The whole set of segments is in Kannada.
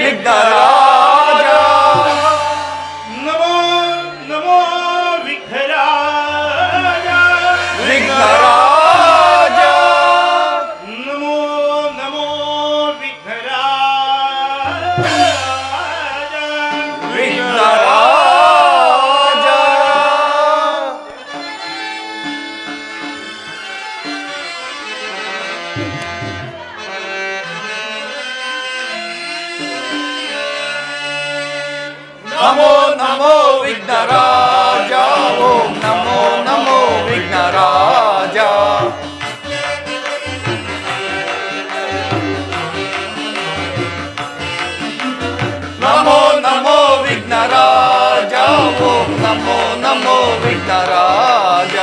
ವಿಘ್ನರಾಜ. ನಮೋ ನಮೋ ವಿಘ್ನರಾಜ. ವಿಘ್ನರಾಜ. ನಮೋ ನಮೋ ವಿಘ್ನರಾಜ. ವಿಘ್ನರಾಜ. ನಮೋ ನಮೋ ವಿಘ್ನರಾಜ. ಓಂ ನಮೋ ನಮೋ ವಿಘ್ನರಾಜ. ನಮೋ ನಮೋ ವಿಘ್ನರಾಜ. ಓಂ ನಮೋ ನಮೋ ವಿಘ್ನರಾಜ.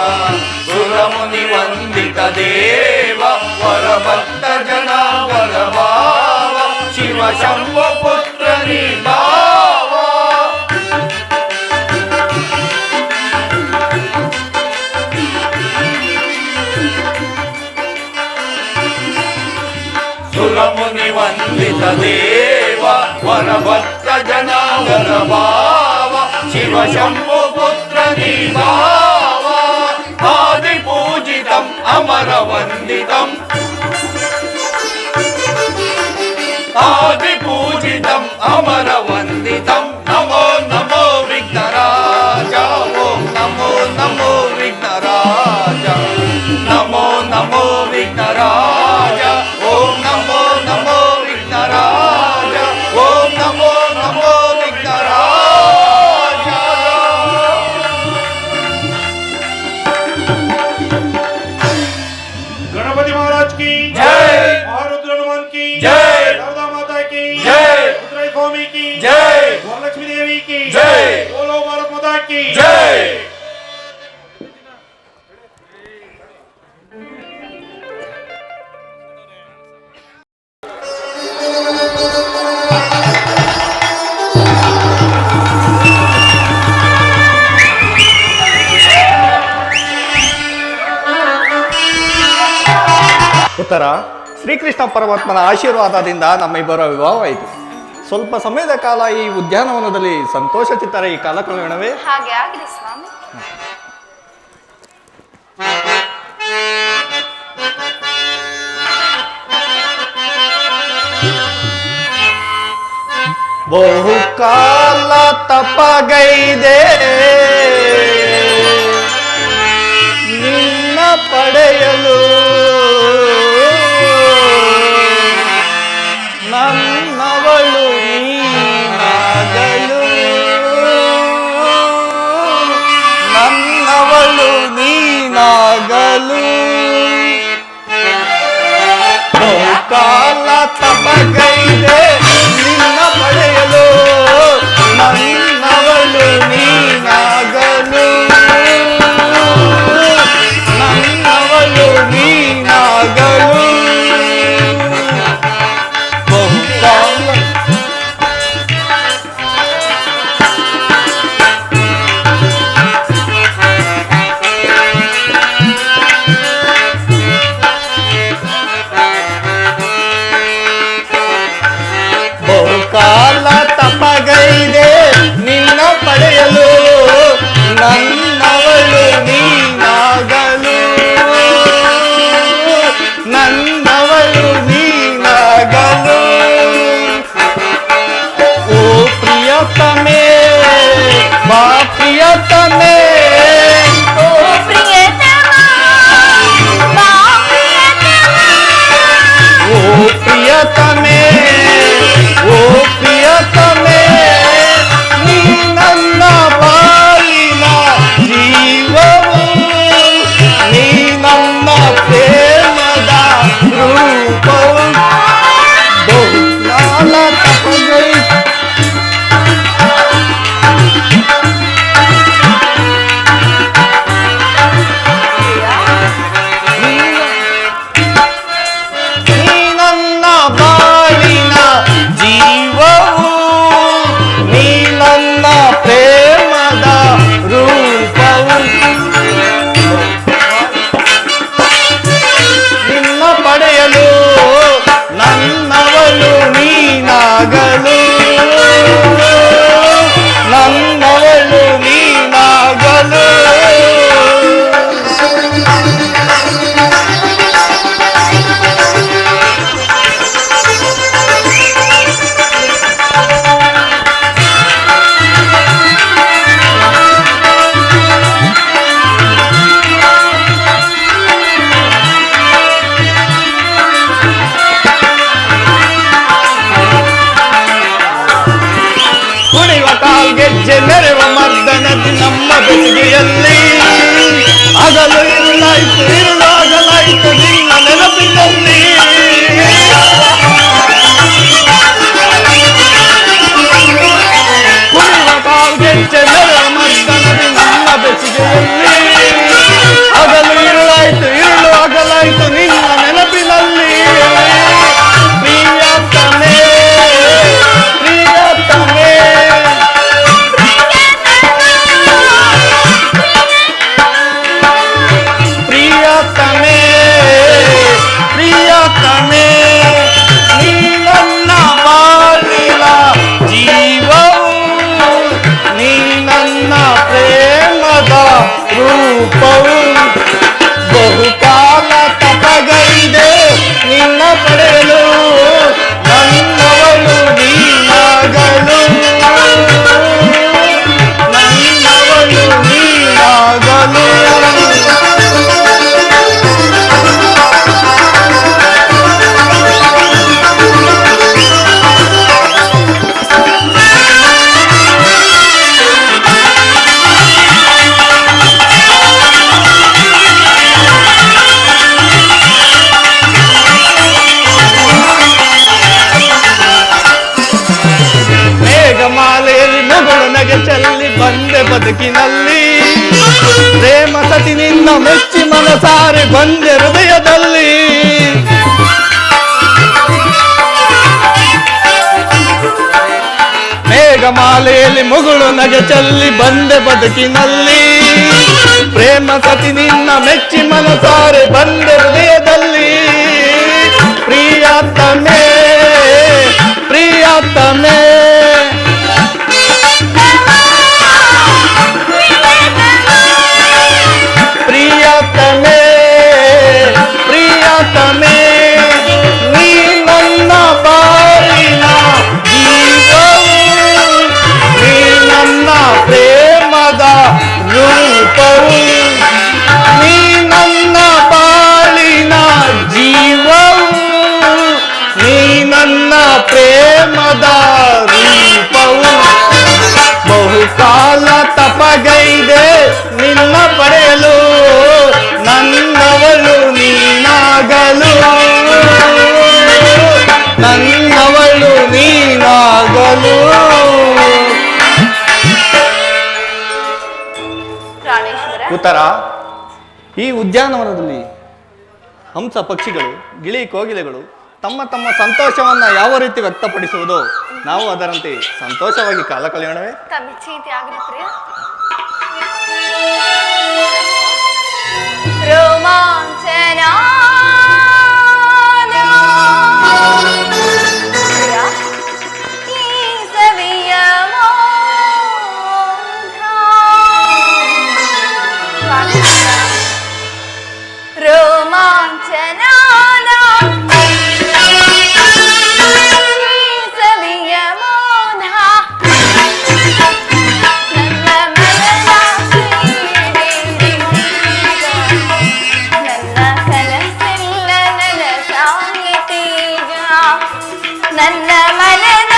ಸುರಮುನಿ ವಂದಿತ ದೇವ ವರಭಕ್ತ ಜನ ವರಭಾವ ಶಿವ ಶಂಭು ಪುತ್ರ ನಿಭಾವ. ಸುರಮುನಿ ವಂದಿತ ದೇವ ವರಭಕ್ತ ಜನ ವರಭಾವ ಶಿವ ಶಂಭು ಪುತ್ರ ನಿಭಾವ. ಆದಿ ಪೂಜಿತಂ ಅಮರ ವಂದಿತಂ. ಆದಿ ಪೂಜಿತಂ ಅಮರ ವಂದಿತಂ. ನಮೋ ನಮೋ ವಿಘ್ನರಾಜ. ಓಂ ನಮೋ ನಮೋ ವಿಘ್ನರಾಜ. ನಮೋ ನಮೋ ವಿಘ್ನರಾಜ. ಓಂ ನಮೋ ನಮೋ ವಿಘ್ನರಾಜ. ಓಂ ನಮೋ ನಮೋ ವಿಘ್ನರಾಜ. गणपति महाराज की जय. महारुद्र हनुमान की जय. शारदा माता की जय. रुद्र स्वामी की जय. वरलक्ष्मी देवी की जय. बोलो भारत माता की जय. ಉತ್ತರ. ಶ್ರೀಕೃಷ್ಣ ಪರಮಾತ್ಮನ ಆಶೀರ್ವಾದದಿಂದ ನಮ್ಮಿಬ್ಬರ ವಿವಾಹವಾಯಿತು. ಸ್ವಲ್ಪ ಸಮಯದ ಕಾಲ ಈ ಉದ್ಯಾನವನದಲ್ಲಿ ಸಂತೋಷ ಚಿತ್ತರ ಈ ಕಾಲ ಕಳೆಯೋಣವೇ? ಹಾಗೆ ಆಗಲಿ ಸ್ವಾಮಿ. ಬಹುಕಾಲ ತಪಗೈದೆ ನಿನ್ನ ಪಡೆಯಲು ನನ್ನವಳು ನೀನಾಗಲು. ನನ್ನವಳು ನೀನಾಗಲು. ಬಹುಕಾಲ ತಪಗೈದೆ ನಿನ್ನ ಪಡೆಯಲು ನನ್ನವಳು ನೀನಾಗಲು. ನನ್ನವಳು ನೀನಾಗಲು. ಬಹುಕಾಲ ಬಹುಕಾಲ ತಪಗೈದೆ ನಿನ್ನ ಪಡೆಯಲು ನನ್ನವಳು ನೀನಾಗಲು. ನನ್ನವಳು ನೀನಾಗಲು. ಓ ಪ್ರಿಯತಮೇ ಬಾ ಪ್ರಿಯತಮೇ. ಓ ಪ್ರಿಯತಮ ಬಾ ಪ್ರಿಯತಮ. ಓ ಪ್ರಿಯತಮೇ ಓ ಪ್ರಿಯತಮೇ. ನೀ ನನ್ನ ಬಾಳಿನ ಜೀವವು. ನೀ ನನ್ನ ಪ್ರೇಮದ ರೂಪವು. ಬಹುಕಾಲ ತಪಗೈ ನೀ ನನ್ನ ಬಾಳಿನ ಜೀವವು. ನೀ ನನ್ನ ಪ್ರೇಮದ ರೂಪವು. ನಿನ್ನ ಪಡೆಯಲು ನನ್ನವಳು ನೀನಾಗಲು. ಬದುಕಿನಲ್ಲಿ ಪ್ರೇಮ ಸತಿ ನಿನ್ನ ಮೆಚ್ಚಿ ಮನಸಾರೆ ಬಂದೆ ಹೃದಯದಲ್ಲಿ ಮೇಘಮಾಲೆಯಲ್ಲಿ ಮುಗುಳು ನಗೆ ಚೆಲ್ಲಿ ಬಂದೆ ಬದುಕಿನಲ್ಲಿ ಪ್ರೇಮ ಸತಿ ನಿನ್ನ ಮೆಚ್ಚಿ ಮನಸಾರೆ ಬಂದೆ ಹೃದಯದಲ್ಲಿ ಪ್ರಿಯತಮೇ ಪ್ರಿಯತಮೇ ಪ್ರಿಯತಮೇ ಪ್ರಿಯತಮೇ ನೀ ನನ್ನ ಬಾಳಿನ ಜೀವವು ನೀ ನನ್ನ ಪ್ರೇಮದ ರೂಪವು ನೀ ನನ್ನ ಬಾಳಿನ ಜೀವವು ನೀ ನನ್ನ ಪ್ರೇಮದ ರೂಪವು ಬಹುಕಾಲ ತಪಗೈದೆ ನಿನ್ನ ಪಡೆಯಲು ನನ್ನವಳು ನೀನಾಗಲು ನನ್ನವಳು ನೀನಾಗಲು ಪ್ರಾಣೇಶ್ವರ ಉತ್ತರ ಈ ಉದ್ಯಾನವನದಲ್ಲಿ ಹಂಸ ಪಕ್ಷಿಗಳು ಗಿಳಿ ಕೋಗಿಲೆಗಳು ತಮ್ಮ ತಮ್ಮ ಸಂತೋಷವನ್ನ ಯಾವ ರೀತಿ ವ್ಯಕ್ತಪಡಿಸುವುದೋ ನಾವು ಅದರಂತೆ ಸಂತೋಷವಾಗಿ ಕಾಲ ಕಳೆಯೋಣವೇ ತಮ್ಮಿಚ್ಛೆಯಂತೆ ಆಗಲಿ ಪ್ರಿಯ ರೋಮಾಂಚನ ನನ್ನ ಮನದ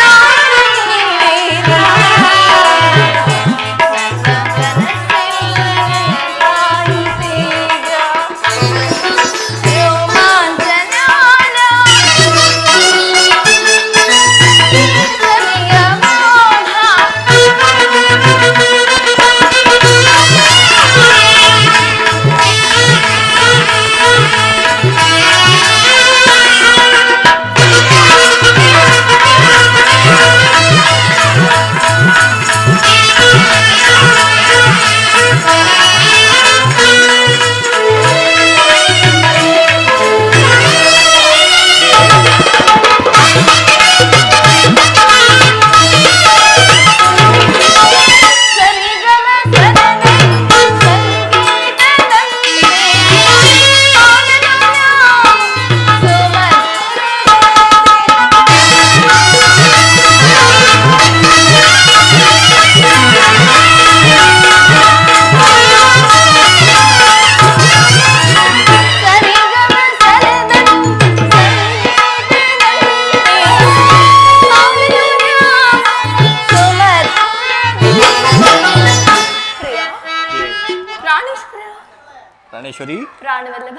ಪ್ರಾಣೇಶ್ವರಿ ಪ್ರಾಣವಲ್ಲಭ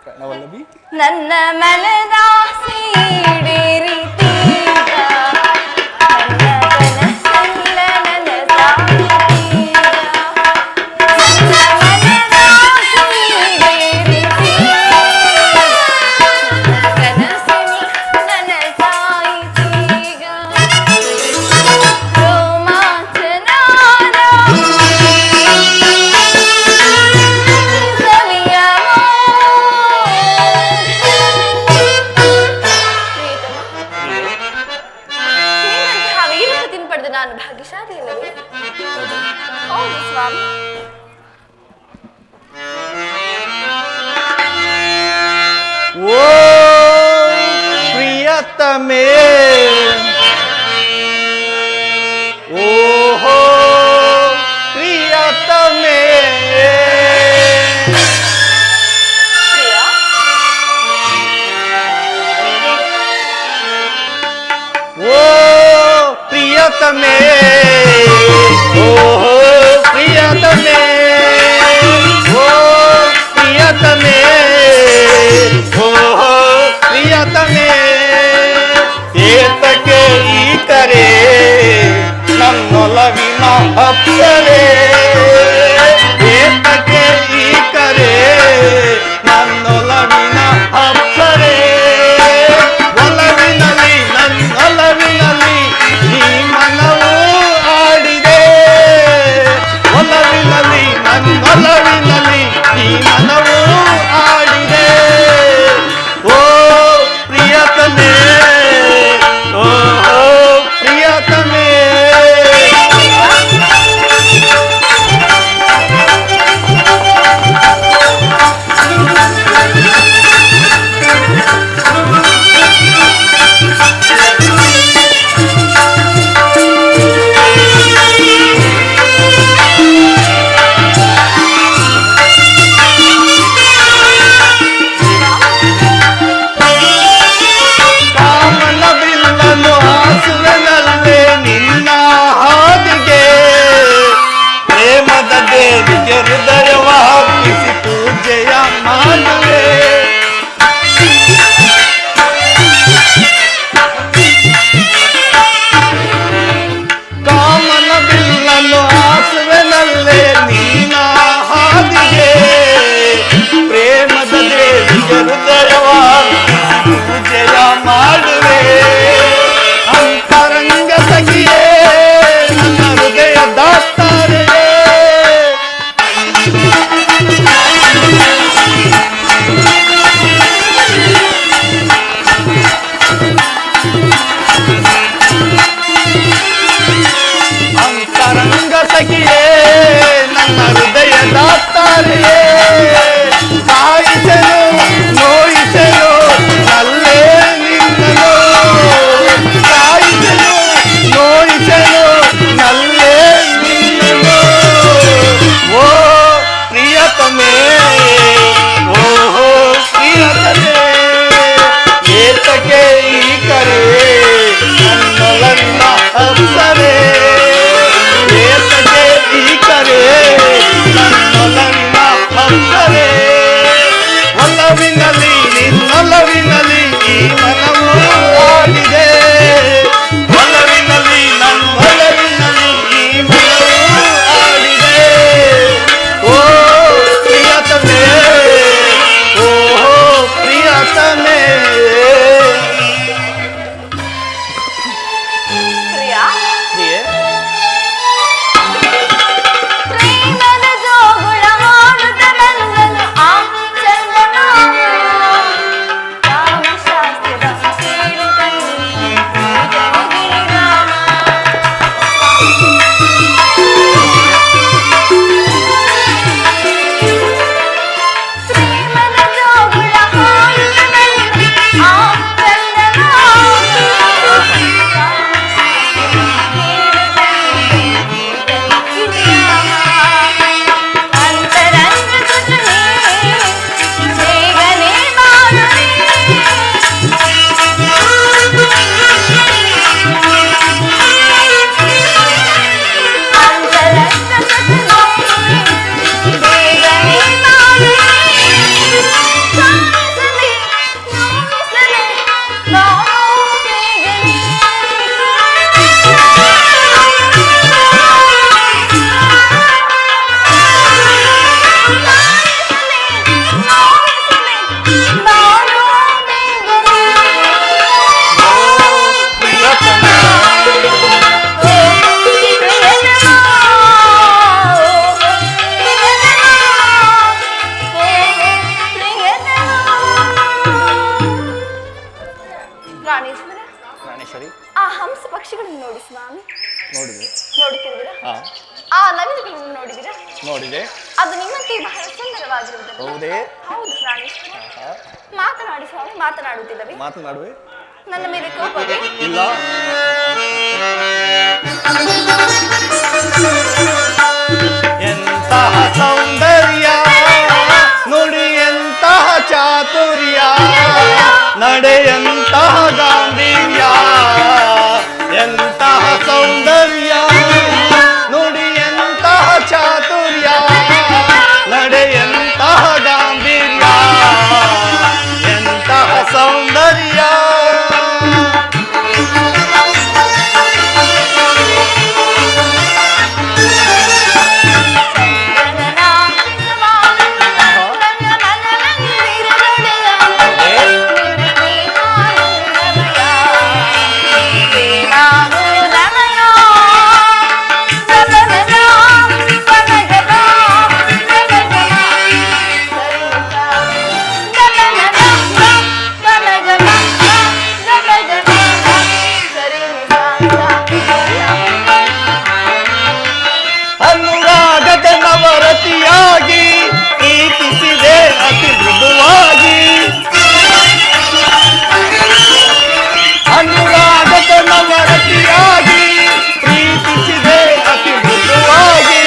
ಪ್ರಾಣವಲ್ಲಭಿ ನನ್ನ ಮನದ ಸೀಡೇರಿ ನಾನು ಭಾಗ್ಯಶಾಲಿ ಅಲ್ಲವೇ? ಹೌದು ಸ್ವಾಮಿ. ಓ ಪ್ರಿಯತಮೇ ಓಹೋ ಪ್ರಿಯತಮೇ ಓ ಪ್ರಿಯತಮೇ ಓಹೋ ಪ್ರಿಯತಮೇ ಓ ಪ್ರಿಯತಮೇ ಓಹೋ ಪ್ರಿಯತಮೇ ಏತಕ್ಕೆ ಈ ಕರೆ ನನ್ನೊಲವಿನ ಅಪ್ಸರೇ ಪಕ್ಷಿಗಳನ್ನು ನೋಡಿ ಸ್ವಾಮಿ. ನೋಡಿದೆ. ನೋಡುತ್ತಿರುವಿರಾ? ಹಾ, ಆ ನವಿಲುಗಳನ್ನು ನೋಡಿದಿರಾ? ನೋಡಿದೆ. ಅದು ನಿಮ್ಮಂತೆ ಬಹಳ ಸುಂದರವಾಗಿರುವುದಲ್ಲ? ಹೌದೇ? ಹೌದು ಪ್ರಾಣೇಶ್ವರ. ಆಹಾ. ಮಾತನಾಡಿ ಸ್ವಾಮಿ, ಮಾತನಾಡುತ್ತಿಲ್ಲವೇ? ಮಾತನಾಡುವೆ? ನನ್ನ ಮೇಲೆ ಕೋಪವೇ? ಇಲ್ಲ. ಎಂತಹ ಸೌಂದರ್ಯ ನುಡಿ, ಎಂತಹ ಚಾತುರ್ಯ, ನಡೆಯಂತಹ ಗಾಂಭೀರ್ಯ. ಎಂತಹ ಸೌಂದರ್ಯ ನುಡಿ, ಎಂತಹ ಚಾತುರ್ಯ, ನಡೆಯಂತಹ ಗಾಂಭೀರ್ಯ. ಎಂತಹ ಸೌಂದರ್ಯ. ಅನುರಾಗದ ನವರತಿಯಾಗಿ ಪ್ರೀತಿಸಿದೆ ಅತಿ ಮೃದುವಾಗಿ. ಅನುರಾಗದ ನವರತಿಯಾಗಿ ಪ್ರೀತಿಸಿದೆ ಅತಿ ಮೃದುವಾಗಿ.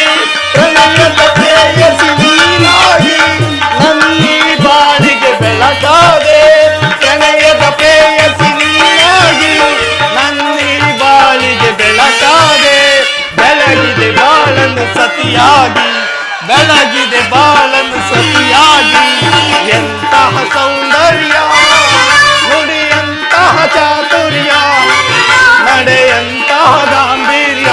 ಪ್ರಣಯದ ಪ್ರೇಯಸಿ ನೀನಾಗಿ ನನ್ನಿ ಬಾಳಿಗೆ ಬೆಳಕಾದೆ. ಪ್ರಣಯದ ಪ್ರೇಯಸಿ ನೀನಾಗಿ ನನ್ನಿ ಬಾಳಿಗೆ ಬೆಳಕಾದೆ. ಬೆಳಗಿದೆ ಬಾಳನ್ನು ಸತಿಯಾಗಿ, ಬೆಳಗಿದೆ ಬಾಳನ್ನು ಸತಿಯಾಗಿ. ಎಂತಹ ಸೌಂದರ್ಯ ನುಡಿಯಂತಹ ಚಾತುರ್ಯ, ನಡೆಯಂತಹ ಗಾಂಭೀರ್ಯ.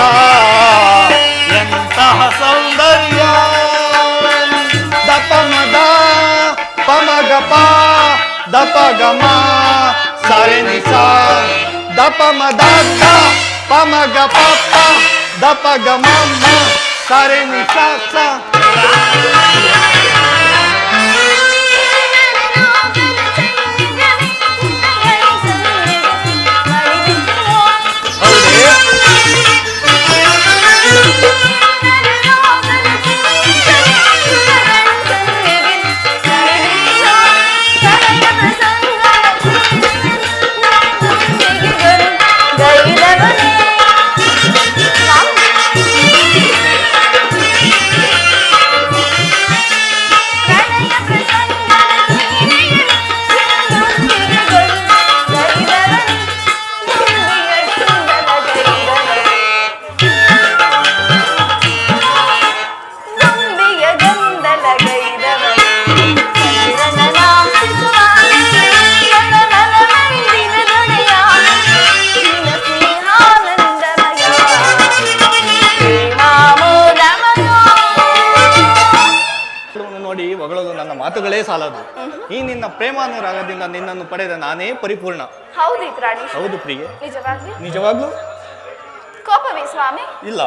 ಎಂತಹ ಸೌಂದರ್ಯ. ದಪಮದ ಪಮಗಪ ದಪಗಮ ಸರೆ ನಿಸ. ದಪಮದ ಪಮಗಪ ದಪಗಮ ಸರೆ ನಿಸ. ನೋಡಿ ಹೊಗಳಲು ನನ್ನ ಮಾತುಗಳೇ ಸಾಲದು. ಈ ನಿನ್ನ ಪ್ರೇಮಾನುರಾಗದಿಂದ ನಿನ್ನನ್ನು ಪಡೆದ ನಾನೇ ಪರಿಪೂರ್ಣ. ಹೌದು ಪ್ರಾಣಿ. ಹೌದು ಪ್ರಿಯೆ. ನಿಜವಾಗ್ಲೂ? ನಿಜವಾಗ್ಲೂ? ಕೋಪವೇ ಸ್ವಾಮಿ? ಇಲ್ಲ.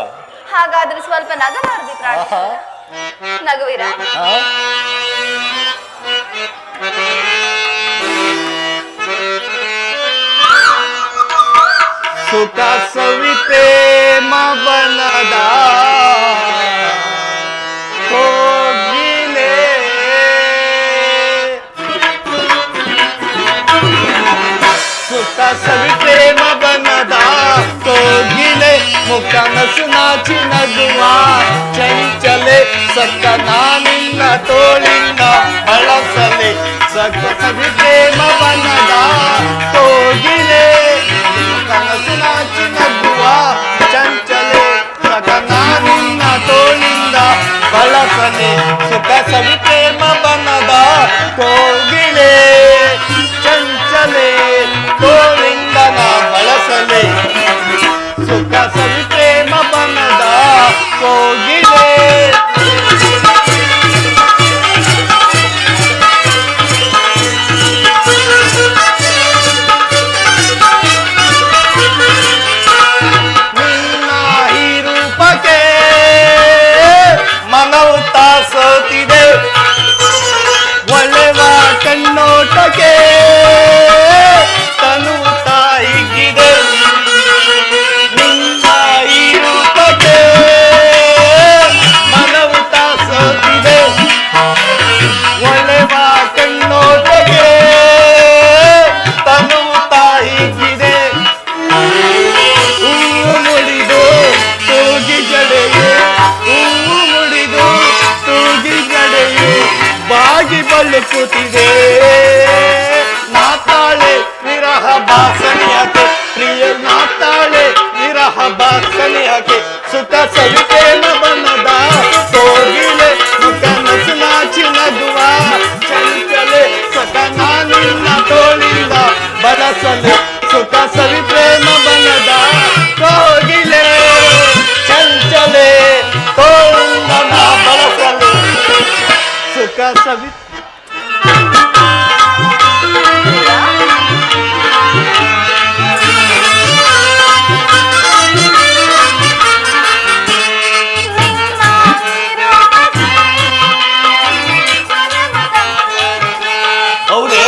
ಹಾಗಾದ್ರೆ ಸ್ವಲ್ಪ ನಗಬಾರದು ಪ್ರಾಣಿ. ನಗುವಿರಾ? ಸುಖ ಸವಿತೆ ಮಬನದ ಹೋಗಿಲೆ. ಸುಖ ಸವಿತೆ ಮಬನದ ಕೋಗಿಲೆ. ಮುಖ ನಸು ನಾಚಿ ನಗುವ ಚಂಚಲೆ. ಸಕ್ಕ ನಾನಿನ್ನ ತೋಳಿಂದ ಬಳಸಲೆ. ಸಕ್ಕ ಸವಿತೆ ಮಬನದ ಕೋಗಿಲೆ. ಕನಸು ನಾಚಿ ನಗುವ ಚಂಚಲೆ. ಸಕ ನಾನಿನ್ನ ತೋಳಿಂದ ಬಳಸಲೆ. ಸುಖ ಸವಿತೆ ಮಬನದ ಕೋಗಿಲೆ. ಚಂಚಲೆ ತೋಳಿಂದ ನಾ ಬಳಸಲೆ. ಸುಖ ಸವಿತೆ ಮಬನದ ಕೋಗಿಲೆ. ಮನವು ತಾಸೋತಿದೆ. ಹುಡುಕುತ್ತಿದೆ ನಾತಾಳೆ ವಿರಹ ಬಾಸಣಿಯಾಕೆ ಪ್ರಿಯ ನಾತಾಳೆ ವಿರಹ ಬಾಸಣಿಯಾಕೆ ಸುಖ ಸವಿತೇನ ಬಣ್ಣದ ತೋಗಿಲೆ ಮುಖ ನಸುನಾಚಿ ನಗುವ ಚಂಚಲೆ ಸಕ ನಾನಿನ್ನ ತೋಳಿಂದ ಬಳಸಲು ಸುಖ ಸವಿಪ್ರೇಮ ಬಣ್ಣದ ಕೋಗಿಲೆ ಚಂಚಲೆ ತೋಳಿಂದ ನಾ ಬಳಸಲು ಸುಖ ಸವಿ ಹೌದೇ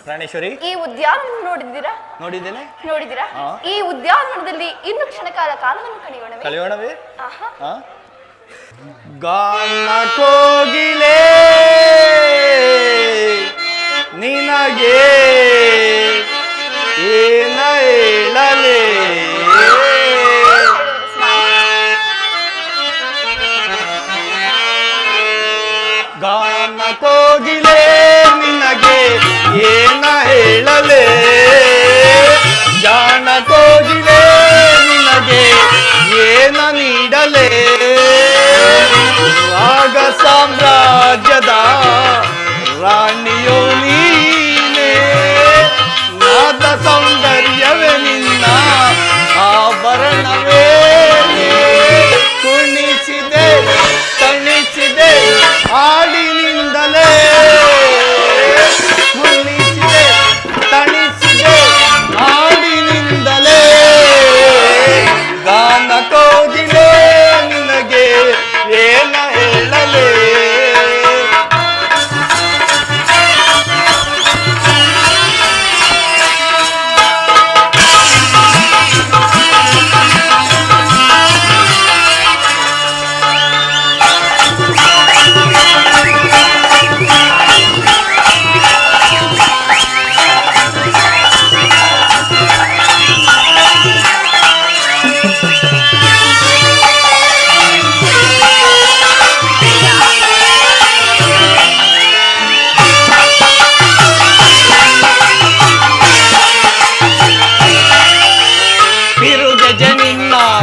ಪ್ರಾಣೇಶ್ವರಿ, ಈ ಉದ್ಯಾನ ನೋಡಿದ್ದೀರಾ? ನೋಡಿದ್ದೇನೆ. ಈ ಉದ್ಯಾನವನದಲ್ಲಿ ಇನ್ನು ಕ್ಷಣ ಕಾಲವನ್ನು ಕಳೆಯೋಣವೇ? ಆಹಾ. ಗಾನ ಕೋಗಿಲೆ ನಿನಗೆ ಏನ ಹೇಳಲೇ ಗಾನ ಕೋಗಿಲೆ ನಿನಗೆ ಏನ ಹೇಳಲೇ ಜಾಣ ಕೋಗಿಲೆ ನಿನಗೆ ಏನ ನೀಡಲೇ ರಾಗ ಸಾಮ್ರಾಜ್ಯದ ರಾಣಿಯೋ ನೀನೇ ನಾದ ಸೌಂದರ್ಯವೇ ನಿನ್ನ ಆಭರಣವೇ ಕುಣಿಸಿದೆ ತಣಿಸಿದೆ ಹಾಡಿನಿಂದಲೇ ಕುಣಿಸಿದೆ ತಣಿಸಿದೆ ಹಾಡಿನಿಂದಲೇ ಗಾನ ಕೋಗಿಲೆ ನಿನಗೆ ಏನ ಹೇಳಲೇ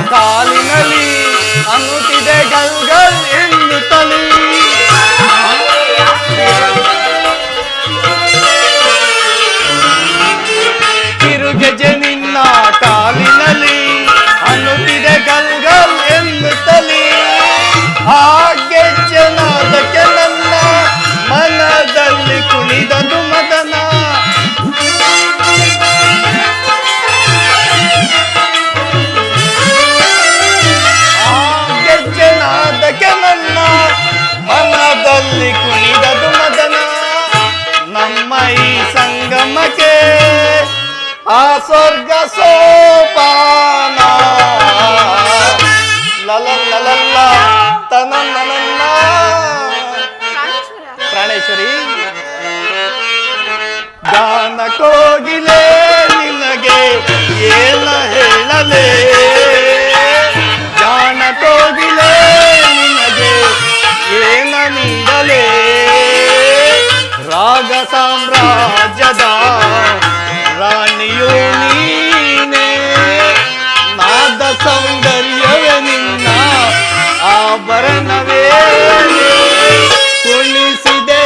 ಕಾಲಿನಲ್ಲಿ ಅನ್ನುತ್ತಿದೆ ಗಲ್ಗಲ್ ಎನ್ನುತ್ತಲೇ ಕಿರುಗೆಜೆ ನಿನ್ನ ಕಾಲಿನಲ್ಲಿ ಅನ್ನುತ್ತಿದೆ ಗಲ್ಗಲ್ ಎನ್ನುತ್ತಲೇ ಆ ಗೆಜ್ಜೆನಾದಕ್ಕೆ ನನ್ನ ಮನದಲ್ಲಿ ಕುಣಿದದು ಮದನ ನನ್ನ ಮನದಲ್ಲಿ ಕುಣಿದದು ಮದನ ನಮ್ಮ ಈ ಸಂಗಮಕ್ಕೆ ಆ ಸ್ವರ್ಗ ಸೋಪಾನ ಲಲಲ್ಲ ತನನ್ನ ಪ್ರಾಣೇಶ್ವರಿ ಗಾನ ಕೋಗಿಲೆ ನಿನಗೆ ಏನ ಹೇಳಲೇ ಜಾಣ ಕೋಗಿಲೆ ನಿನಗೆ ಏನ ನೀಡಲೇ ರಾಗ ಸಾಮ್ರಾಜ್ಯದ ರಾಣಿಯು ನೀನೇ ನಾದ ಸೌಂದರ್ಯವೇ ನಿನ್ನ ಆಭರಣವೇ ಕುಣಿಸಿದೆ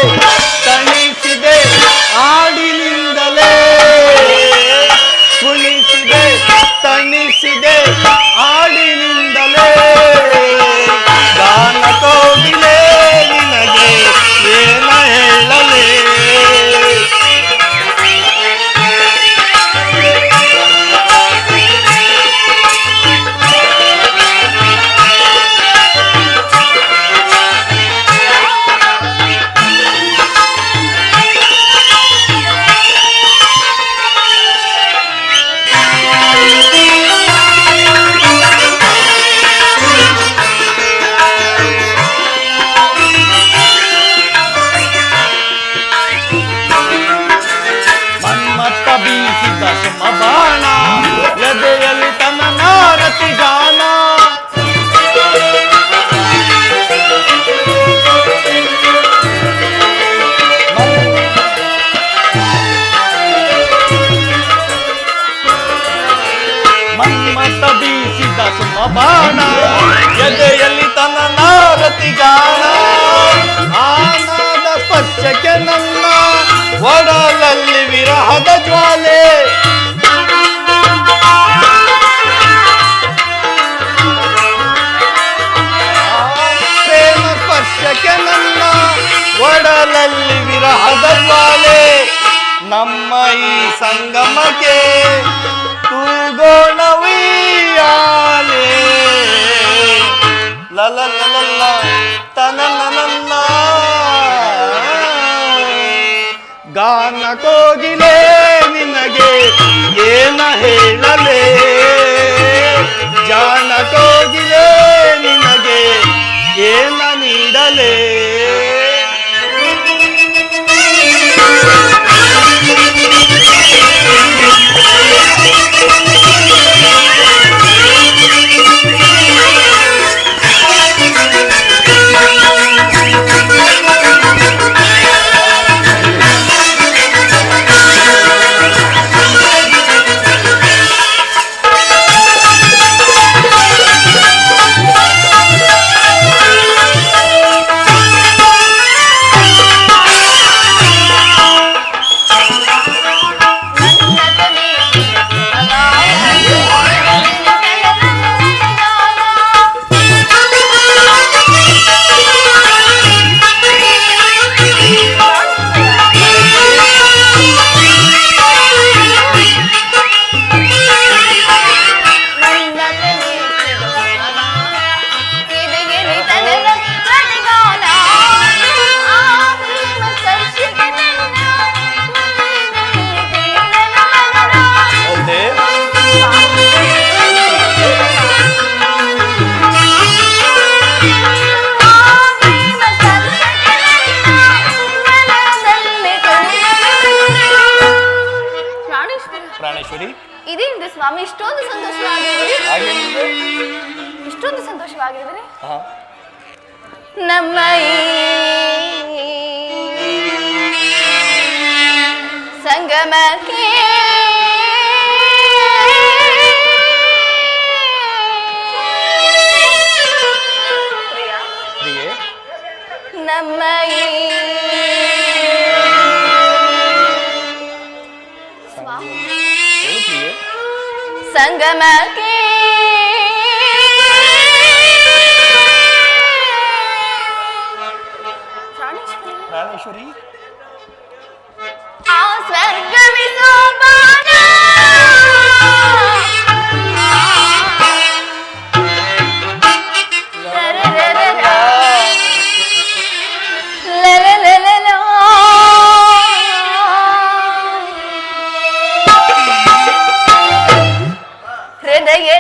ತಣಿಸಿದೆ ಆ ಬಾಣ ಎದೆಯಲ್ಲಿ ತನ್ನ ನಾರತಿಗಾನ ಆನಂದ ಸ್ಪರ್ಶಕ್ಕೆ ನನ್ನ ಒಡಲಲ್ಲಿ ವಿರಹದ ಜ್ವಾಲೆ ಪ್ರೇಮ ಸ್ಪರ್ಶಕ್ಕೆ ನನ್ನ ಒಡಲಲ್ಲಿ ವಿರಹದ ಜ್ವಾಲೆ ನಮ್ಮ ಈ ಸಂಗಮಕ್ಕೆ ತೂಗೋಣ ಉಯ್ಯಾಲೆ ಲಲಲಲಲ ತನನನನ ಗಾನ ಕೋಗಿಲೆ ನಿನಗೆ ಏನ ಹೇಳಲೇ ಜಾನ ಕೋಗಿಲೆ ನಿನಗೆ ಏನ ನೀಡಲೇ ಪ್ರಾಣೇಶ್ವರಿ, ಇದೇನಿದೆ ಸ್ವಾಮಿ ಇಷ್ಟೊಂದು ಸಂತೋಷವಾಗಿದ್ದೀರಿ? ಹಾಗೇನಿದೆ? ಇಷ್ಟೊಂದು ಸಂತೋಷವಾಗಿದ್ದೀರಿ? ಹಾ. ನಮ್ಮ ಈ ಸಂಗಮಕ್ಕೆ ಪ್ರಿಯೆ, ನಮ್ಮ ಈ ಸ್ವಾಮಿ ಹೇಳು ಪ್ರಿಯೆ. ಸಂಗಮಕ್ಕೆ ಪ್ರಾಣೇಶ್ವರಿ, ಆ ಸ್ವರ್ಗವೇ ಸೋಪಾನ ಹೃದಯ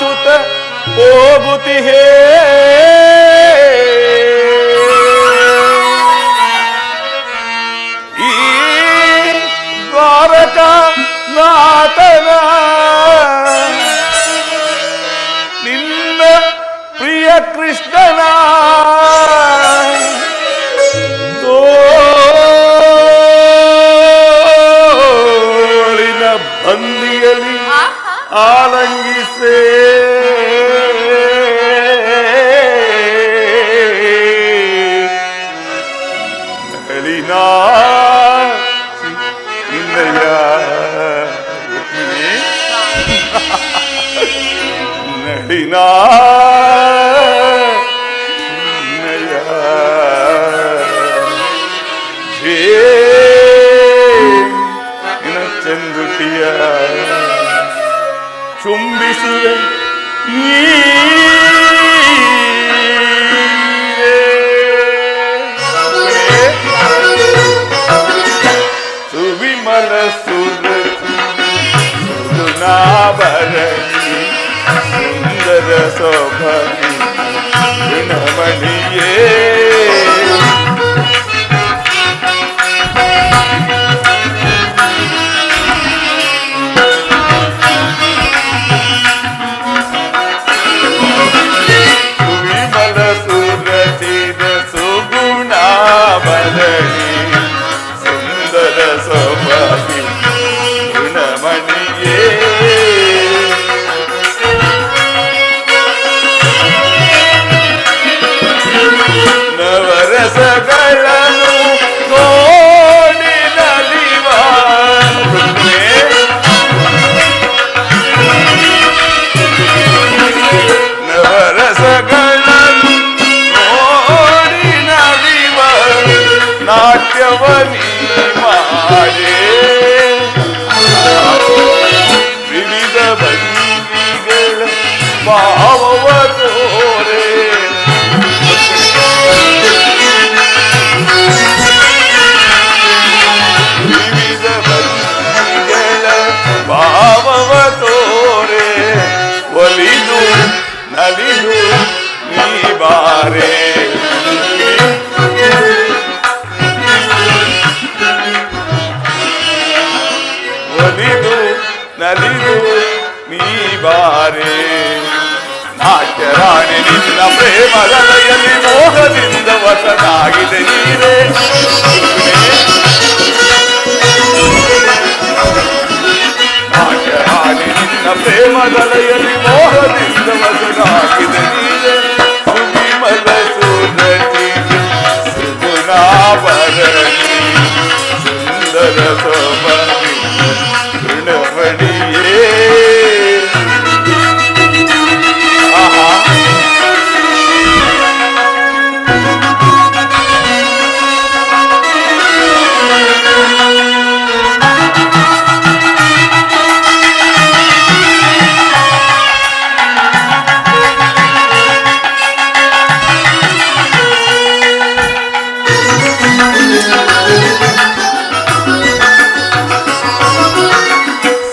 ನಾಚುತ ಹೋಗುತ್ತಿಹೇ ಈ ದ್ವಾರಕ ನಾಥನ ನಿನ್ನ ಪ್ರಿಯ ಕೃಷ್ಣನ ತೋಳಿನ ಬಂದಿಯಲ್ಲಿ ಆಲಂಗಿಸೇ ನಳಿನಾ ನಿನ್ನಯ ನಳಿನಾ ನಿನ್ನಯ ನಿನ್ನ ಚಂದುಟಿಯ ಚುಂಬಿಸುವೆ ಸುವಿಮಲ ಸುನಾಭರಣಿ ಸುಂದರ ಸೌಭಾಗಿ ಗುಣಮಣಿಯೇ ಸುಂದರ ಸೌಭಾಗಿ ಗುಣಮಣಿಯೇ ನವರಸಗಳನ್ನು ನೋಡಿ ನಲಿವ ನವರಸಗಳನ್ನು ನೋಡಿ ನಲಿವ ನಾಟ್ಯವನಿ ಮಾಡೇ ವಿವಿಧ ಭಂಗಿಗಳ ಭಾವವ ತೋರೆ ವಿವಿಧ ಭಂಗಿಗಳ ಭಾವವ ತೋರೆ ಒಲಿದು ನಲಿದು ನೀ ಬಾರೆ ಒಲಿದು ನಲಿದು ನೀ ಬಾರೆ ನಾಟ್ಯರಾಣಿ ನಿನ್ನ ಪ್ರೇಮದಲೆಯಲ್ಲಿ ಮೋಹದಿಂದ ವಸನಾಗಿದೆ ನೀರೇ ನಾಟ್ಯರಾಣಿ ನಿನ್ನ ಪ್ರೇಮದಲೆಯಲ್ಲಿ ಮೋಹದಿಂದ ವಸನಾಗಿದೆ ನೀರೇ ಸುವಿಮಲ ಸುರತಿ ಸುಗುಣಾಭರಣಿ ಸುಂದರ ಸೌಭಾಗಿ ಗುಣಮಣಿಯೇ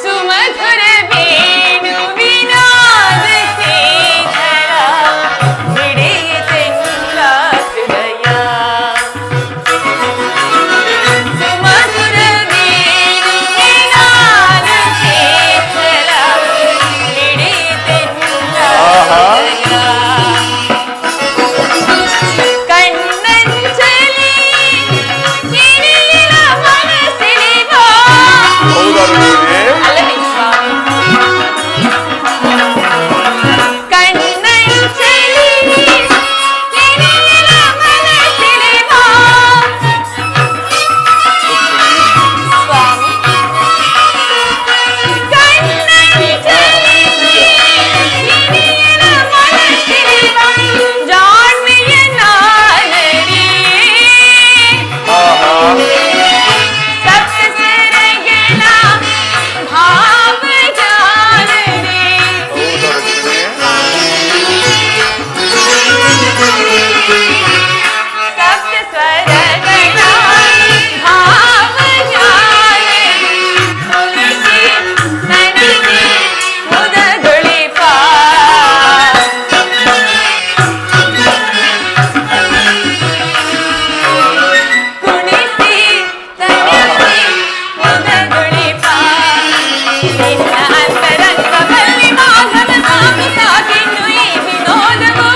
ಸುಮಧುರ ನಿನ್ನ ಅಂತರಂಗದಲ್ಲಿ ಮಾಘದ ಸಾಕು ಸಾಕಿನ್ನು ಈ ವಿನೋದವು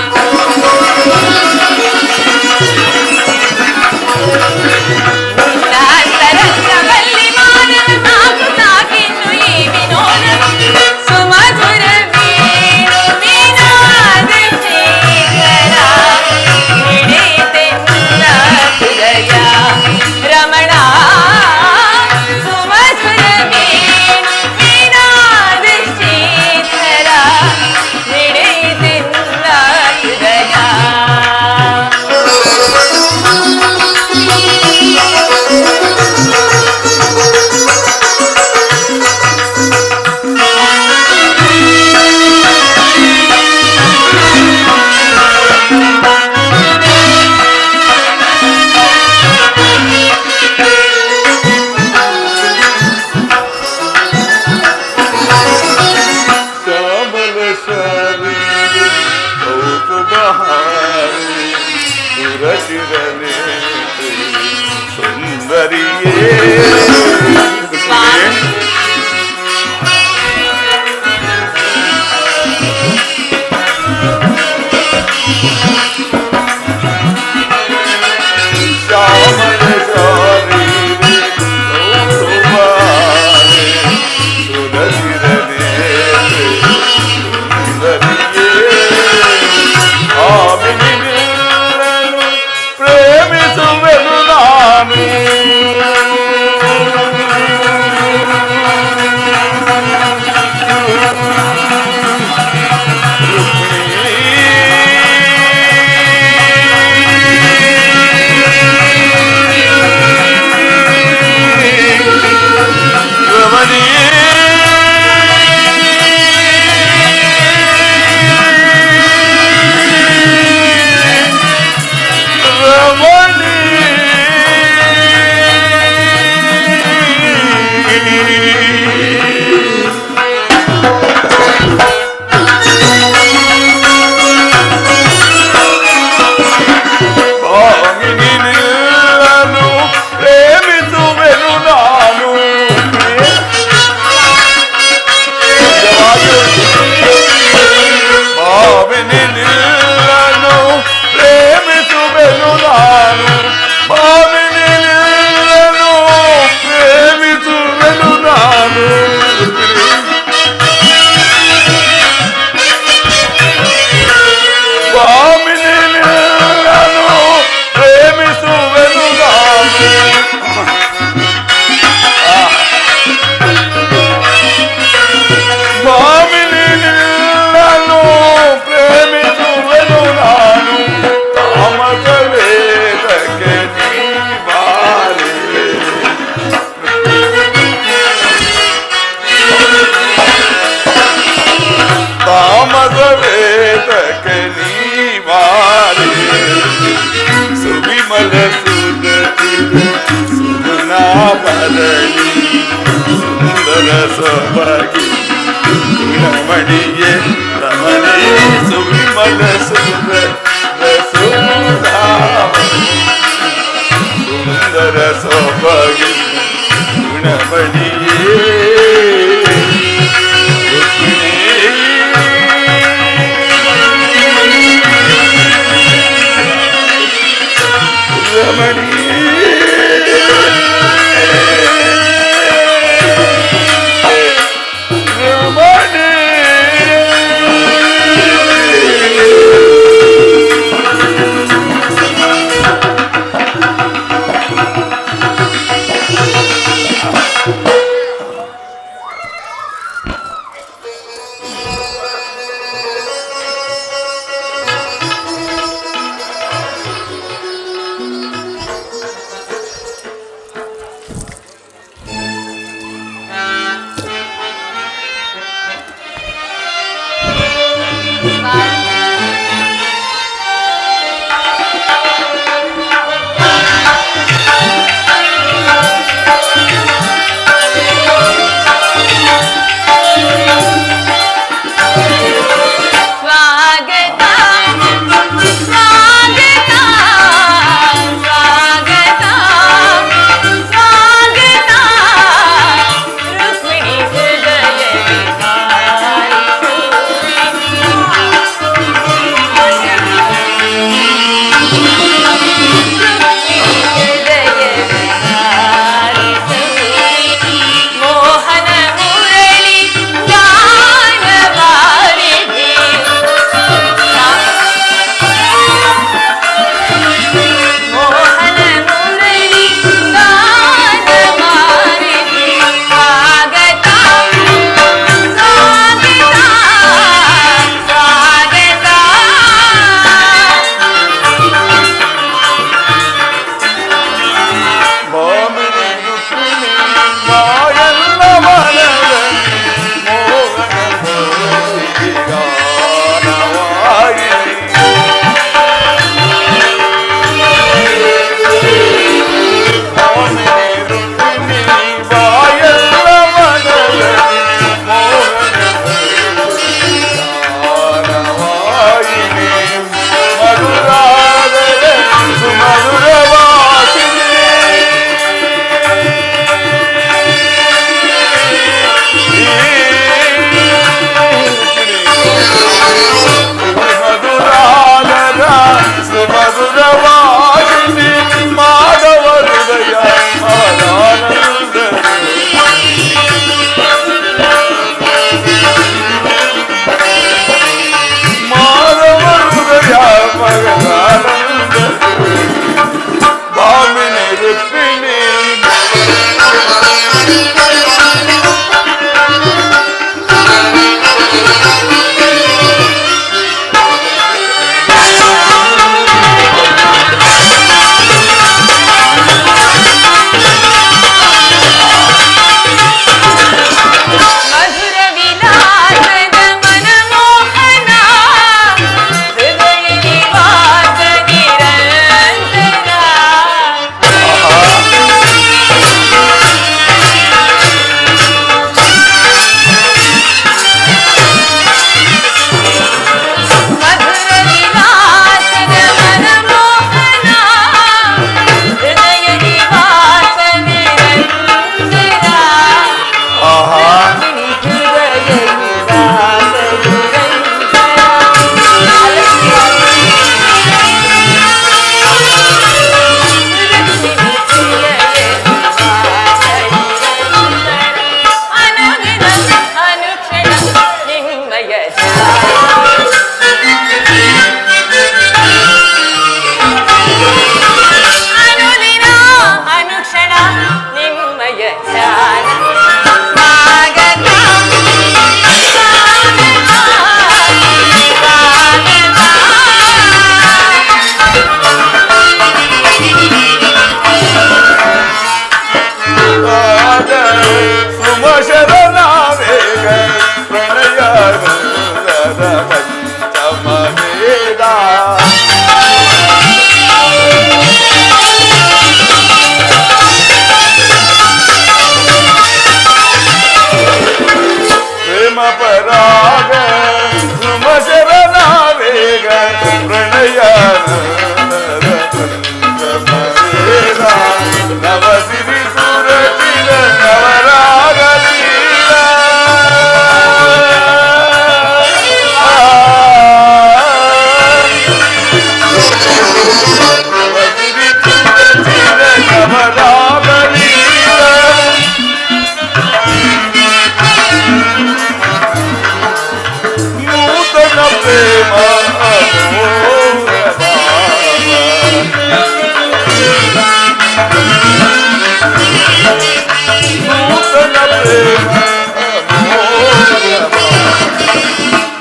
ನಿನ್ನ ಅಂತರಂಗದಲ್ಲಿ ಮಾನವ ಸಾಕು ಸಾಕಿನ್ನು ಈ ವಿನೋದವು ಸುಮಧುರ ವೀಣು ವಿನಾದ ಶೇಖರ ಹಿಡಿತೆನ್ನ ಹೃದಯ ರಮಣ ಸುಮಧುರ ವೀಣು ವಿನಾದ ಶೇಖರ ಹಿಡಿತೆನ್ನ ಹೃದಯ ಶ್ಯಾಮಲ ಶಾಲಿ ಕೌತುಕಹಾರಿ ಸುರಚಿರನೆ ಸುಂದರಿಯೇ ಶ್ಯಾಮಲ ಶಾಲಿ ಕೌತುಕಹಾರಿ ಸುರಚಿರನೆ ಆಮಿನಿಲ್ಲನು ಪ್ರೇಮಿಸುವೆನು ನಾನು ಆಮಿನಿಲ್ಲನು ಪ್ರೇಮಿಸುವೆನು ನಾನು ಆಮಿನಿಲ್ಲನು ಪ್ರೇಮಿಸುವೆನು ನಾನು ಆಮಿನಿಲ್ಲನು ಪ್ರೇಮಿಸುವೆನು ನಾನು ಆಮಿನಿಲ್ಲನು ಪ್ರೇಮಿಸುವೆನು ನಾನು ಆಮಿನಿಲ್ಲನು ಪ್ರೇಮಿಸುವೆನು ನಾನು ತಾಮಸ ವೇದಕ್ಕೆ ನೀ ಬಾರೆ ತಾಮಸ ವೇದಕ್ಕೆ ನೀ ಬಾರೆ ಸುವಿಮಲ ಸುದತಿ ಸುಗುಣಾಭರಣಿ ಸುಂದರ ಸೊಬಗಿ ಗುಣಮಣಿಯೇ ರಮಣಿ ಸುವಿಮಲ ಸುಂದರ ಸೊಬಗಿ ಗುಣಮಣಿಯೇ ಠಠಠಠ ಪ್ರೇಮ ಪರಾಗ ಸುಮಶರಣ ವೇಗ ಪ್ರಣಯ ನವಸಿರಿ ಸುರಚಿರ ನವರಾಗಲಿ ನೂತನ ಪ್ರೇಮ ನೂತನ ಪ್ರೇಮ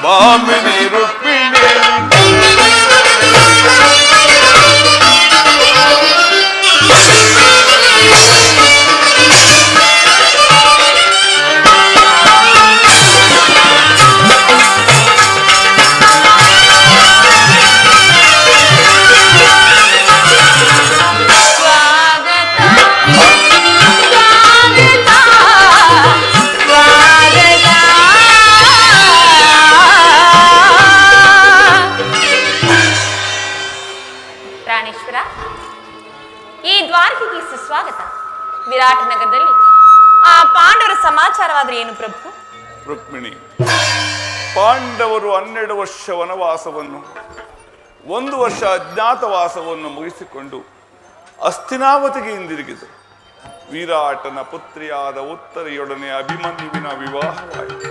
ಬಾಮಿನಿ ರುಕ್ಮಿಣಿ ಪ್ರಾಣೇಶ್ವರ, ಈ ದ್ವಾರಕೆಗೆ ಸುಸ್ವಾಗತ. ವಿರಾಟ ನಗರದಲ್ಲಿ ಆ ಪಾಂಡವರ ಸಮಾಚಾರವಾದ್ರೆ ಏನು ಪ್ರಭು? ರುಕ್ಮಿಣಿ, ಪಾಂಡವರು 12 ವರ್ಷ ವನವಾಸವನ್ನು 1 ವರ್ಷ ಅಜ್ಞಾತವಾಸವನ್ನು ಮುಗಿಸಿಕೊಂಡು ಹಸ್ತಿನಾವತಿಗೆ ಹಿಂದಿರುಗಿದರು. ವಿರಾಟನ ಪುತ್ರಿಯಾದ ಉತ್ತರೆಯೊಡನೆ ಅಭಿಮನ್ಯುವಿನ ವಿವಾಹವಾಯಿತು.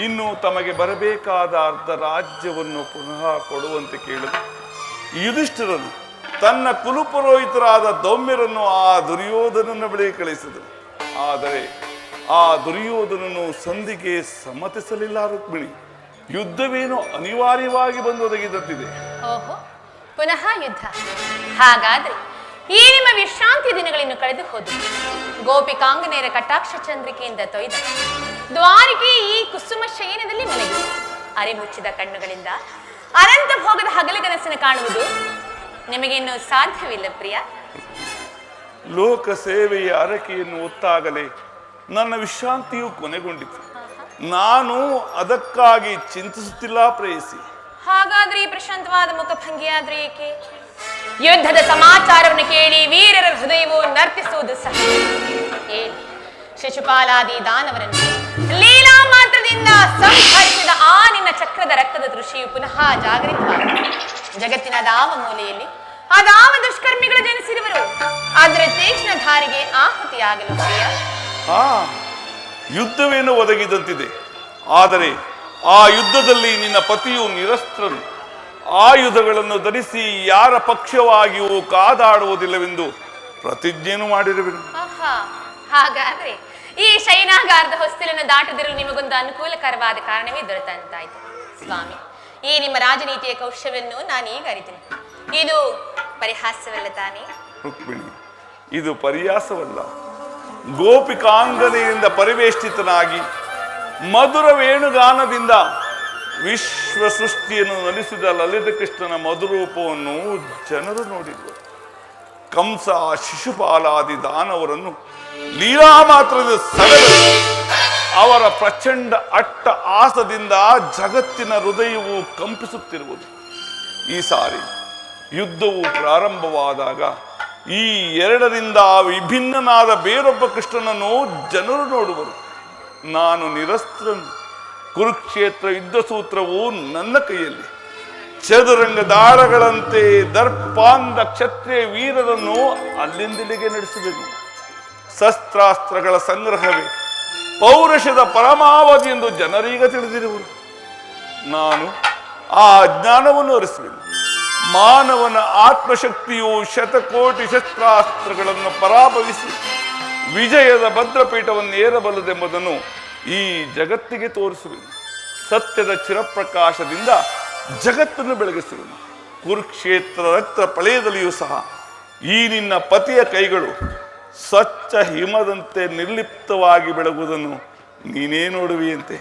ಇನ್ನು ತಮಗೆ ಬರಬೇಕಾದ ಅರ್ಧ ರಾಜ್ಯವನ್ನು ಪುನಃ ಕೊಡುವಂತೆ ಕೇಳಿದರು. ಯುಧಿಷ್ಠಿರನು ತನ್ನ ಕುಲಪುರೋಹಿತರಾದ ದೌಮ್ಯರನ್ನು ಆ ದುರ್ಯೋಧನನ ಬಳಿ ಕಳಿಸಿದರು. ಆದರೆ ಆ ದುರ್ಯೋಧನನು ಸಂಧಿಗೆ ಸಮ್ಮತಿಸಲಿಲ್ಲ. ರುಕ್ಮಿಣಿ, ಯುದ್ಧವೇನೋ ಅನಿವಾರ್ಯವಾಗಿ ಬಂದು ಒದಗಿದಂತಿದೆ. ಓಹೋ, ಪುನಃ ಯುದ್ಧ. ಹಾಗಾದ್ರೆ ಈ ನಿಮ್ಮ ವಿಶ್ರಾಂತಿ ದಿನಗಳನ್ನು ಕಳೆದು ಹೋದು. ಗೋಪಿಕಾಂಗನೆಯರ ಕಟಾಕ್ಷ ಚಂದ್ರಿಕೆಯಿಂದ ತೊಯ್ದ ದ್ವಾರಿಕೆ ಈ ಕುಸುಮ ಶಯನದಲ್ಲಿ ಮಲಗಿದೆ. ಅರೆಮುಚ್ಚಿದ ಕಣ್ಣುಗಳಿಂದ ಅನಂತ ಭೋಗದ ಹಗಲುಗನಸನ್ನು ಕಾಣುವುದು ನಿಮಗಿನ್ನೂ ಸಾಧ್ಯವಿಲ್ಲ ಪ್ರಿಯ. ಲೋಕ ಸೇವೆಯ ಅರಕೆಯನ್ನು ಹೊತ್ತಾಗಲೇ ನನ್ನ ವಿಶ್ರಾಂತಿಯು ಕೊನೆಗೊಂಡಿತು. ನಾನು ಅದಕ್ಕಾಗಿ ಚಿಂತಿಸುತ್ತಿಲ್ಲ ಪ್ರೇಯಸಿ. ಹಾಗಾದ್ರೆ ಈ ಪ್ರಶಾಂತವಾದ ಮುಖಭಂಗಿಯಾದ್ರೆ ಏಕೆ? ಯುದ್ಧದ ಸಮಾಚಾರವನ್ನು ಕೇಳಿ ವೀರರ ಹೃದಯವು ನರ್ತಿಸುವುದು ಸಹ. ಹೇಳಿ, ಶಿಶುಪಾಲಾದಿ ದಾನವರನ್ನು ಲೀಲಾ ಮಾತ್ರದಿಂದ ಸಂಹರಿಸಿದ ಆ ನಿನ್ನ ಚಕ್ರದ ರಕ್ತದ ದೃಷ್ಟಿಯು ಪುನಃ ಜಾಗೃತವಾಗಿದೆ. ಜಗತ್ತಿನ ಅದಾವ ಮೂಲೆಯಲ್ಲಿ ಅದಾವ ದುಷ್ಕರ್ಮಿಗಳು ಜನಿಸಿರುವರು. ಆದರೆ ತೀಕ್ಷ್ಣ ಧಾರಿಗೆ ಆಹುತಿಯಾಗಲು ಪ್ರಿಯ. ಯುದ್ಧವೇನೋ ಒದಗಿದಂತಿದೆ. ಆದರೆ ಆ ಯುದ್ಧದಲ್ಲಿ ನಿನ್ನ ಪತಿಯು ನಿರಸ್ತ್ರನು. ಆಯುಧಗಳನ್ನು ಧರಿಸಿ ಯಾರ ಪಕ್ಷವಾಗಿಯೂ ಕಾದಾಡುವುದಿಲ್ಲವೆಂದು ಪ್ರತಿಜ್ಞೆಯನ್ನು ಮಾಡಿರುವೆನು. ಹಾಗಾದ್ರೆ ಈ ಶಯನಾಗಾರದ ಹೊಸ್ತಿಲನ್ನು ದಾಟದಿರಲು ನಿಮಗೊಂದು ಅನುಕೂಲಕರವಾದ ಕಾರಣವೇ ದೊರೆತಂತಾಯ್ತು ಸ್ವಾಮಿ. ಈ ನಿಮ್ಮ ರಾಜನೀತಿಯ ಕೌಶಲ್ಯವನ್ನು ನಾನೀಗ ಅರಿತೀನಿ. ಇದು ಪರಿಹಾಸವಲ್ಲ ತಾನೇ? ರುಕ್ಮಿಣಿ, ಇದು ಪರಿಹಾಸವಲ್ಲ. ಗೋಪಿಕಾಂಗನೆಯಿಂದ ಪರಿವೇಷ್ಟಿತನಾಗಿ ಮಧುರ ವೇಣುಗಾನದಿಂದ ವಿಶ್ವ ಸೃಷ್ಟಿಯನ್ನು ನಲಿಸಿದ ಲಲಿತ ಕೃಷ್ಣನ ಮಧುರೂಪವನ್ನು ಜನರು ನೋಡಿದರು. ಕಂಸ, ಶಿಶುಪಾಲಾದಿ ದಾನವರನ್ನು ಲೀಲಾ ಮಾತ್ರದ ಸೆಳೆದು ಅವರ ಪ್ರಚಂಡ ಅಟ್ಟ ಆಸದಿಂದ ಜಗತ್ತಿನ ಹೃದಯವು ಕಂಪಿಸುತ್ತಿರುವುದು. ಈ ಸಾರಿ ಯುದ್ಧವು ಪ್ರಾರಂಭವಾದಾಗ ಈ ಎರಡರಿಂದ ವಿಭಿನ್ನನಾದ ಬೇರೊಬ್ಬ ಕೃಷ್ಣನನ್ನು ಜನರು ನೋಡುವರು. ನಾನು ನಿರಸ್ತ್ರನು. ಕುರುಕ್ಷೇತ್ರ ಯುದ್ಧ ಸೂತ್ರವು ನನ್ನ ಕೈಯಲ್ಲಿ. ಚದುರಂಗ ದಾಳಗಳಂತೆ ದರ್ಪಾಂಧ ಕ್ಷತ್ರಿಯ ವೀರರನ್ನು ಅಲ್ಲಿಂದಿಲ್ಲಿಗೆ ನಡೆಸುವೆನು. ಶಸ್ತ್ರಾಸ್ತ್ರಗಳ ಸಂಗ್ರಹವೇ ಪೌರುಷದ ಪರಮಾವಧಿ ಎಂದು ಜನರೀಗ ತಿಳಿದಿರುವರು. ನಾನು ಆ ಜ್ಞಾನವನ್ನು ಅರಿಸುವೆನು. ಮಾನವನ ಆತ್ಮಶಕ್ತಿಯು ಶತಕೋಟಿ ಶಸ್ತ್ರಾಸ್ತ್ರಗಳನ್ನು ಪರಾಭವಿಸಿ ವಿಜಯದ ಭದ್ರಪೀಠವನ್ನು ಏರಬಲ್ಲದೆಂಬುದನ್ನು ಈ ಜಗತ್ತಿಗೆ ತೋರಿಸುವೆನು. ಸತ್ಯದ ಚಿರಪ್ರಕಾಶದಿಂದ ಜಗತ್ತನ್ನು ಬೆಳಗಿಸುವೆನು. ಕುರುಕ್ಷೇತ್ರ ರಕ್ತ ಪ್ರಳಯದಲ್ಲಿಯೂ ಸಹ ಈ ನಿನ್ನ ಪತಿಯ ಕೈಗಳು ಸ್ವಚ್ಛ ಹಿಮದಂತೆ ನಿರ್ಲಿಪ್ತವಾಗಿ ಬೆಳಗುವುದನ್ನು ನೀನೇ ನೋಡುವಿಯಂತೆ.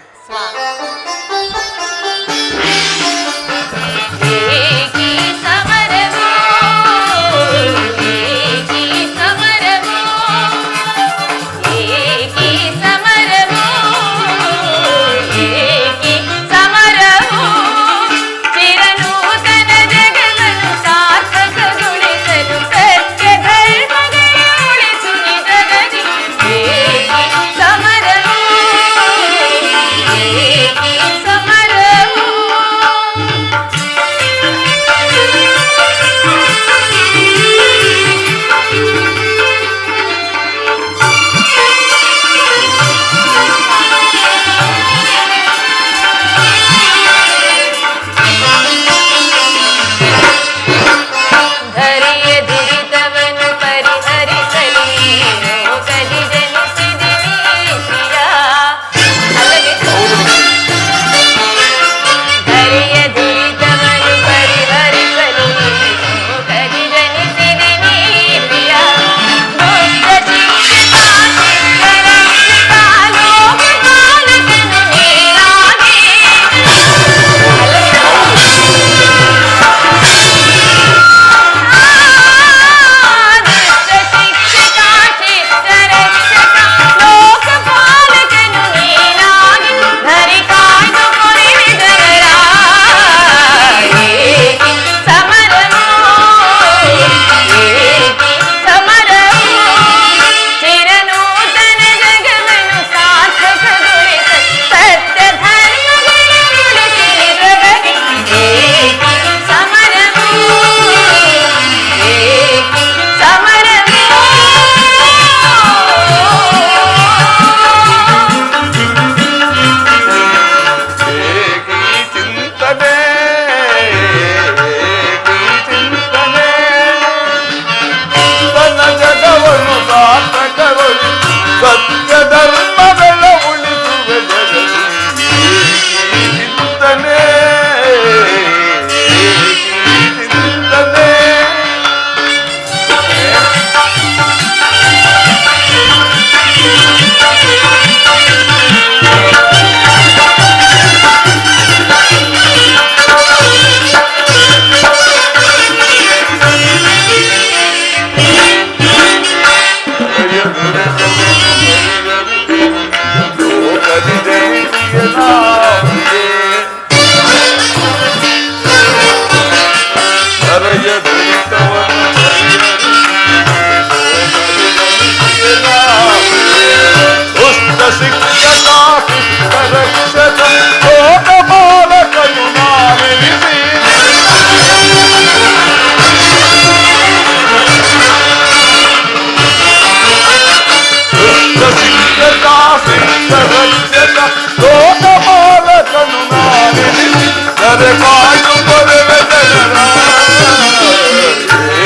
ಕಾದರೆ ಕಾಡು ಕೊರವೆ ಜನರ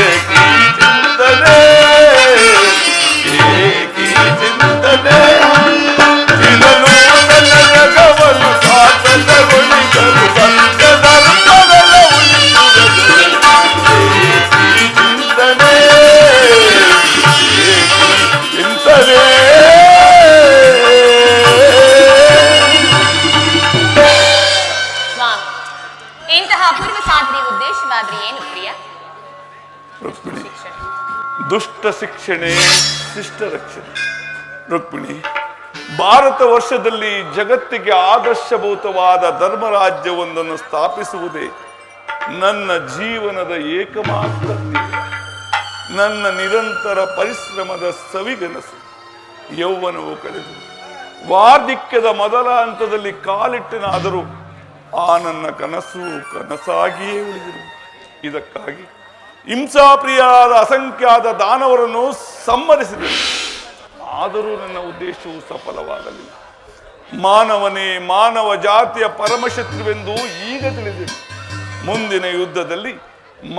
ಏಕಿ ಚಿಂತನೆ ಏಕಿ ಚಿಂತನೆ ಇದನ್ನು ನನ್ನ ಜಗವನ್ನು ಸಾರ್ಥಕಗೊಳಿಸಲು ಸತ್ಯ ಧರ್ಮಗಳ ಉಳಿಸುತ್ತದೆ ಏಕಿ ಚಿಂತನೆ ಚಿಂತನೆ. ಸ್ವಾಮಿ, ಇಂತಹ ಪೂರ್ವ ಸಾಧನೆ ಉದ್ದೇಶವಾದ್ರೆ ಏನು ಪ್ರಿಯ? ರುಕ್ಮಿಣಿ, ದುಷ್ಟ ಶಿಕ್ಷಣೆ ಶಿಷ್ಟ ರಕ್ಷಣೆ. ರುಕ್ಮಿಣಿ, ಭಾರತ ವರ್ಷದಲ್ಲಿ ಜಗತ್ತಿಗೆ ಆದರ್ಶಭೂತವಾದ ಧರ್ಮರಾಜ್ಯವೊಂದನ್ನು ಸ್ಥಾಪಿಸುವುದೇ ನನ್ನ ಜೀವನದ ಏಕಮಾತ್ರ ಧ್ಯೇಯ. ನನ್ನ ನಿರಂತರ ಪರಿಶ್ರಮದ ಸವಿಗನಸು. ಯೌವನವು ಕಳೆದು ವಾರ್ಧಿಕ್ಯದ ಮೊದಲ ಹಂತದಲ್ಲಿ ಕಾಲಿಟ್ಟನಾದರೂ ಆ ನನ್ನ ಕನಸು ಕನಸಾಗಿಯೇ ಉಳಿದಿರು. ಇದಕ್ಕಾಗಿ ಹಿಂಸಾಪ್ರಿಯಾದ ಅಸಂಖ್ಯಾತ ದಾನವರನ್ನು ಸಮ್ಮರಿಸಿದರು. ಆದರೂ ನನ್ನ ಉದ್ದೇಶವು ಸಫಲವಾಗಲಿಲ್ಲ. ಮಾನವನೇ ಮಾನವ ಜಾತಿಯ ಪರಮಶತ್ರುವೆಂದು ಈಗ ತಿಳಿದಿದೆ. ಮುಂದಿನ ಯುದ್ಧದಲ್ಲಿ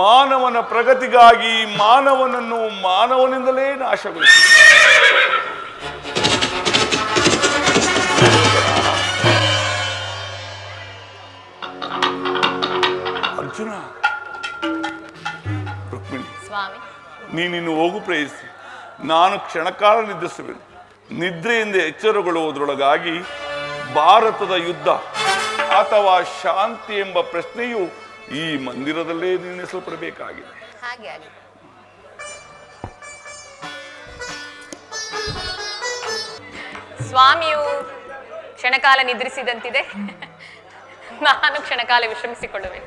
ಮಾನವನ ಪ್ರಗತಿಗಾಗಿ ಮಾನವನನ್ನು ಮಾನವನಿಂದಲೇ ನಾಶಗೊಳಿಸಿ ಅರ್ಜುನ. ರುಕ್ಮಿಣಿ, ಸ್ವಾಮಿ, ನೀನಿನ್ನು ಹೋಗು ಪ್ರಯತ್ನಿಸಿ. ನಾನು ಕ್ಷಣಕಾಲ ನಿದ್ರಿಸುವೆನು. ನಿದ್ರೆಯಿಂದ ಎಚ್ಚರಗೊಳ್ಳುವುದರೊಳಗಾಗಿ ಭಾರತದ ಯುದ್ಧ ಅಥವಾ ಶಾಂತಿ ಎಂಬ ಪ್ರಶ್ನೆಯು ಈ ಮಂದಿರದಲ್ಲೇ ನಿರ್ಣಯಿಸಲ್ಪಡಬೇಕಾಗಿದೆ. ಹಾಗೆ ಆಗಿ ಸ್ವಾಮಿಯು ಕ್ಷಣಕಾಲ ನಿದ್ರಿಸಿದಂತಿದೆ. ನಾನು ಕ್ಷಣಕಾಲ ವಿಶ್ರಮಿಸಿಕೊಳ್ಳುವೆ.